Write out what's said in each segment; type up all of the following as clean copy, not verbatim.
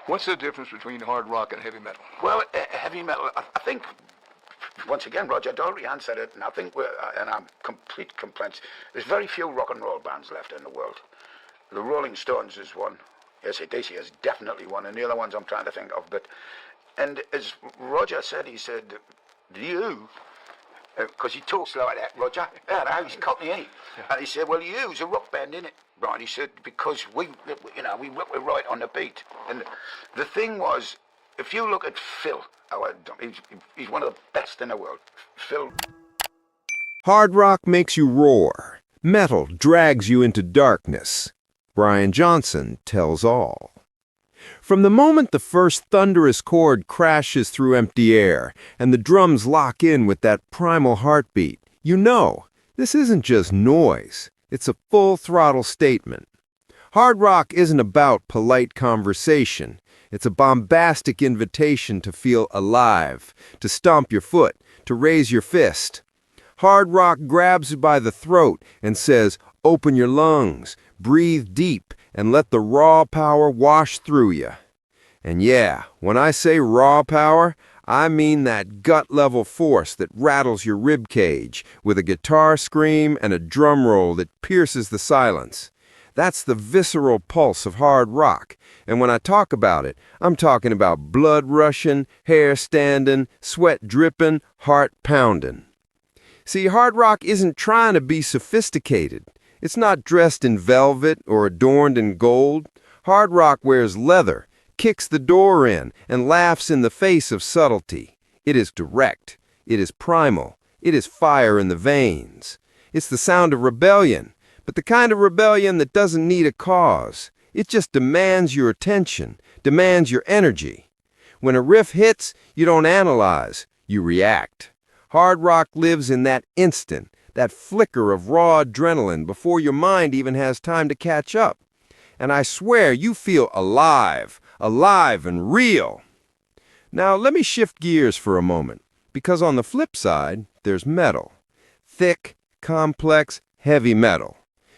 What's the difference between hard rock and heavy metal? Well, heavy metal, I think, once again, Roger Daltrey answered it, and I think and I'm complete complaints. There's very few rock and roll bands left in the world. The Rolling Stones is one. ACDC is definitely one, and the other ones I'm trying to think of. And as Roger said, he said, do you, because he talks like that, Roger, he's Cockney, ain't he? Yeah. And he said, well, you's a rock band, innit? Right, he said, because we rock right on the beat. And the thing was, if you look at Phil, he's one of the best in the world. Phil. Hard rock makes you roar. Metal drags you into darkness. Brian Johnson tells all. From the moment the first thunderous chord crashes through empty air and the drums lock in with that primal heartbeat, you know, this isn't just noise. It's a full-throttle statement. Hard rock isn't about polite conversation. It's a bombastic invitation to feel alive, to stomp your foot, to raise your fist. Hard rock grabs you by the throat and says, open your lungs, breathe deep, and let the raw power wash through you. And yeah, when I say raw power, I mean that gut-level force that rattles your rib cage with a guitar scream and a drum roll that pierces the silence. That's the visceral pulse of hard rock, and when I talk about it, I'm talking about blood rushing, hair standing, sweat dripping, heart pounding. See, hard rock isn't trying to be sophisticated. It's not dressed in velvet or adorned in gold. Hard rock wears leather, kicks the door in, and laughs in the face of subtlety. It is direct. It is primal. It is fire in the veins. It's the sound of rebellion, but the kind of rebellion that doesn't need a cause. It just demands your attention, demands your energy. When a riff hits, you don't analyze, you react. Hard rock lives in that instant, that flicker of raw adrenaline before your mind even has time to catch up. And I swear you feel alive and real. Now let me shift gears for a moment, because on the flip side, there's metal. Thick, complex, heavy metal.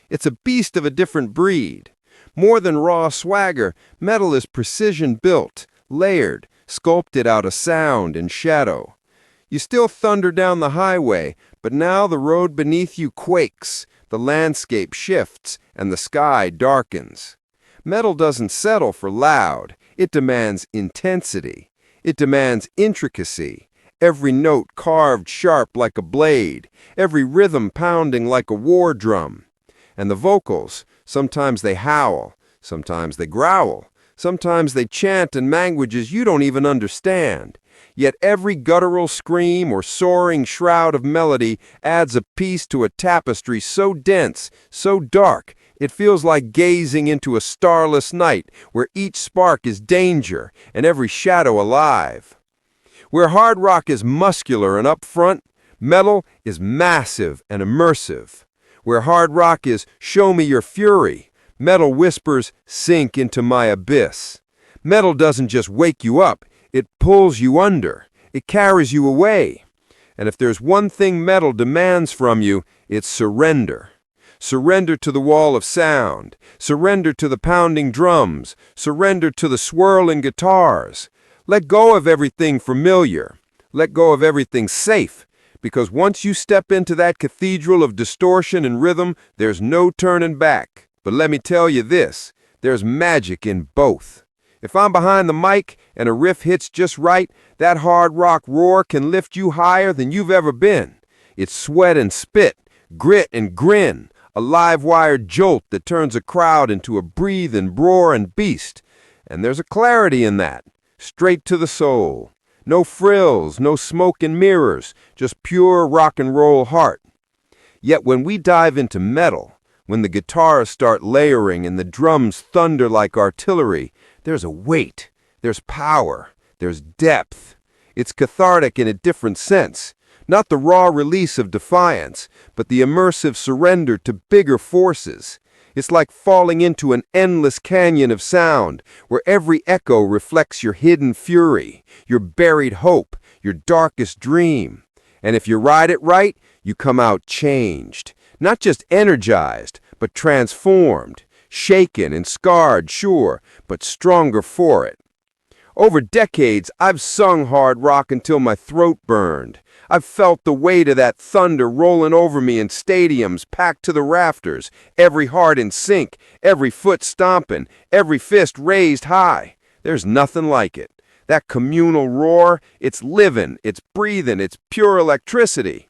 It's a beast of a different breed. More than raw swagger, metal is precision-built, layered, sculpted out of sound and shadow. You still thunder down the highway, but now the road beneath you quakes, the landscape shifts, and the sky darkens. Metal doesn't settle for loud. It demands intensity. It demands intricacy. Every note carved sharp like a blade. Every rhythm pounding like a war drum. And the vocals, sometimes they howl. Sometimes they growl. Sometimes they chant in languages you don't even understand. Yet every guttural scream or soaring shroud of melody adds a piece to a tapestry so dense, so dark, it feels like gazing into a starless night where each spark is danger and every shadow alive. Where hard rock is muscular and upfront, metal is massive and immersive. Where hard rock is show me your fury, metal whispers sink into my abyss. Metal doesn't just wake you up, it pulls you under. It carries you away. And if there's one thing metal demands from you, it's surrender. Surrender to the wall of sound. Surrender to the pounding drums. Surrender to the swirling guitars. Let go of everything familiar. Let go of everything safe. Because once you step into that cathedral of distortion and rhythm, there's no turning back. But let me tell you this, there's magic in both. If I'm behind the mic and a riff hits just right, that hard rock roar can lift you higher than you've ever been. It's sweat and spit, grit and grin, a live-wire jolt that turns a crowd into a breathing, roaring beast. And there's a clarity in that, straight to the soul. No frills, no smoke and mirrors, just pure rock and roll heart. Yet when we dive into metal, when the guitars start layering and the drums thunder like artillery, there's a weight, there's power, there's depth. It's cathartic in a different sense. Not the raw release of defiance, but the immersive surrender to bigger forces. It's like falling into an endless canyon of sound, where every echo reflects your hidden fury, your buried hope, your darkest dream. And if you ride it right, you come out changed. Not just energized, but transformed. Shaken and scarred, sure, but stronger for it. Over decades, I've sung hard rock until my throat burned. I've felt the weight of that thunder rolling over me in stadiums packed to the rafters, every heart in sync, every foot stomping, every fist raised high. There's nothing like it. That communal roar, it's living, it's breathing, it's pure electricity.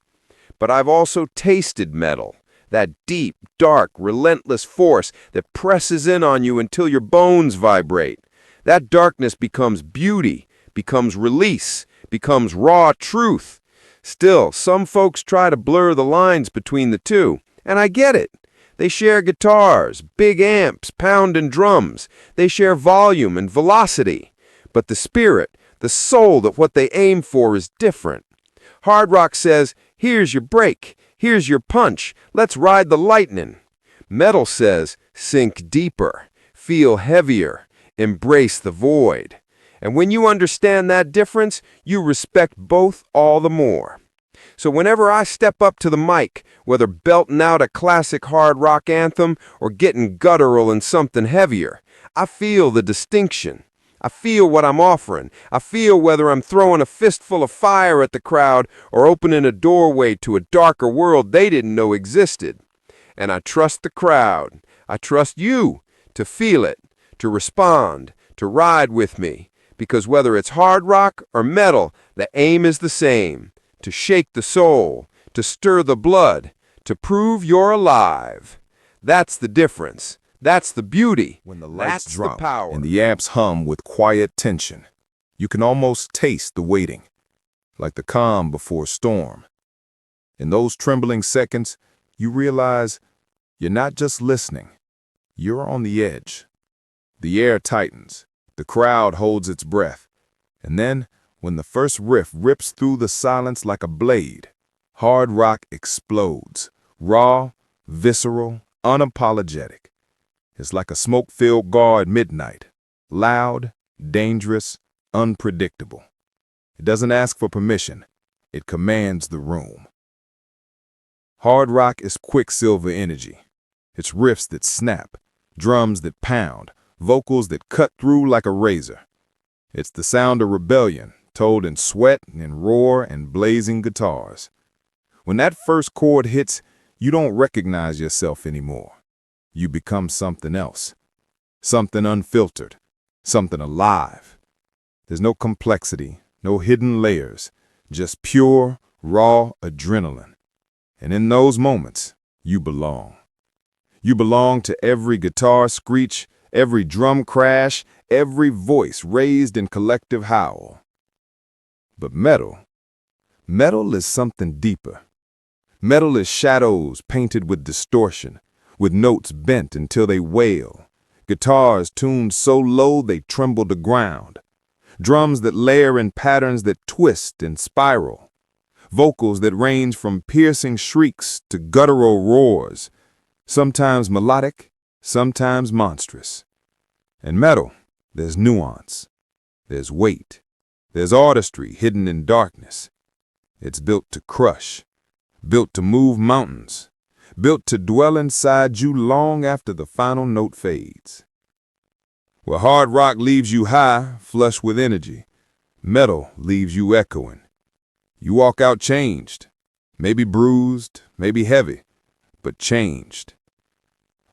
But I've also tasted metal, that deep, dark, relentless force that presses in on you until your bones vibrate. That darkness becomes beauty, becomes release, becomes raw truth. Still, some folks try to blur the lines between the two, and I get it. They share guitars, big amps, pounding drums. They share volume and velocity. But the spirit, the soul that what they aim for is different. Hard rock says, here's your break, here's your punch, let's ride the lightning. Metal says, sink deeper, feel heavier, embrace the void. And when you understand that difference, you respect both all the more. So whenever I step up to the mic, whether belting out a classic hard rock anthem or getting guttural in something heavier, I feel the distinction. I feel what I'm offering. I feel whether I'm throwing a fistful of fire at the crowd or opening a doorway to a darker world they didn't know existed. And I trust the crowd. I trust you to feel it, to respond, to ride with me. Because whether it's hard rock or metal, the aim is the same. To shake the soul, to stir the blood, to prove you're alive. That's the difference. That's the beauty. When the lights That's drop the power. and the amps hum with quiet tension, you can almost taste the waiting, like the calm before a storm. In those trembling seconds, you realize you're not just listening, you're on the edge. The air tightens, the crowd holds its breath, and then, when the first riff rips through the silence like a blade, hard rock explodes, raw, visceral, unapologetic. It's like a smoke-filled bar at midnight, loud, dangerous, unpredictable. It doesn't ask for permission, it commands the room. Hard rock is quicksilver energy. It's riffs that snap, drums that pound, vocals that cut through like a razor. It's the sound of rebellion, told in sweat and roar and blazing guitars. When that first chord hits, you don't recognize yourself anymore. You become something else, something unfiltered, something alive. There's no complexity, no hidden layers, just pure, raw adrenaline. And in those moments, you belong. You belong to every guitar screech, every drum crash, every voice raised in collective howl. But metal is something deeper. Metal is shadows painted with distortion, with notes bent until they wail, guitars tuned so low they tremble to ground, drums that layer in patterns that twist and spiral, vocals that range from piercing shrieks to guttural roars, sometimes melodic, sometimes monstrous. In metal, there's nuance, there's weight, there's artistry hidden in darkness. It's built to crush, built to move mountains, built to dwell inside you long after the final note fades. Where hard rock leaves you high, flush with energy, metal leaves you echoing. You walk out changed, maybe bruised, maybe heavy, but changed.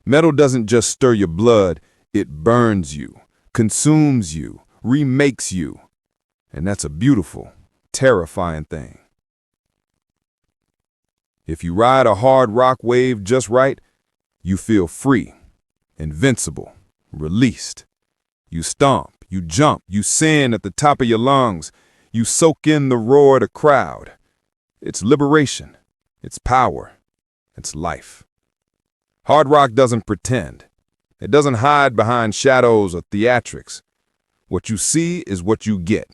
Metal doesn't just stir your blood, it burns you, consumes you, remakes you. And that's a beautiful, terrifying thing. If you ride a hard rock wave just right, you feel free, invincible, released. You stomp, you jump, you sin at the top of your lungs. You soak in the roar of the crowd. It's liberation, it's power, it's life. Hard rock doesn't pretend. It doesn't hide behind shadows or theatrics. What you see is what you get.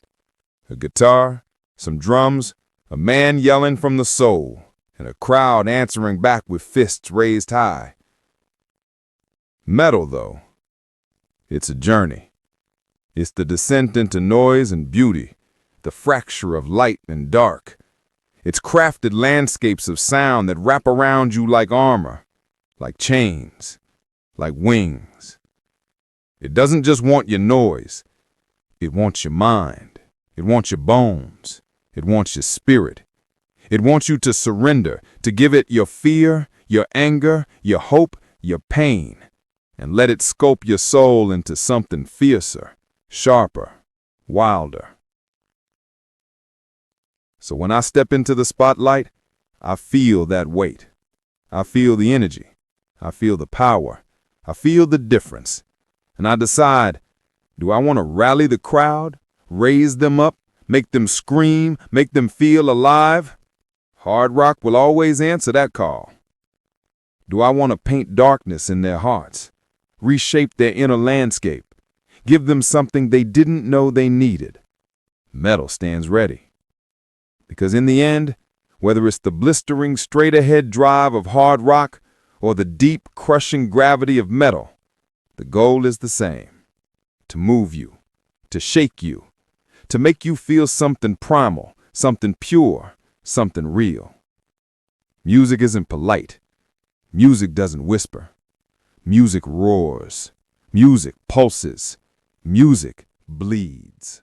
A guitar, some drums, a man yelling from the soul, and a crowd answering back with fists raised high. Metal, though, it's a journey. It's the descent into noise and beauty, the fracture of light and dark. It's crafted landscapes of sound that wrap around you like armor, like chains, like wings. It doesn't just want your noise. It wants your mind. It wants your bones. It wants your spirit. It wants you to surrender, to give it your fear, your anger, your hope, your pain, and let it sculpt your soul into something fiercer, sharper, wilder. So when I step into the spotlight, I feel that weight. I feel the energy. I feel the power. I feel the difference. And I decide, do I want to rally the crowd, raise them up, make them scream, make them feel alive? Hard rock will always answer that call. Do I want to paint darkness in their hearts, reshape their inner landscape, give them something they didn't know they needed? Metal stands ready. Because in the end, whether it's the blistering straight-ahead drive of hard rock or the deep, crushing gravity of metal, the goal is the same: to move you, to shake you, to make you feel something primal, something pure, something real. Music isn't polite. Music doesn't whisper. Music roars. Music pulses. Music bleeds.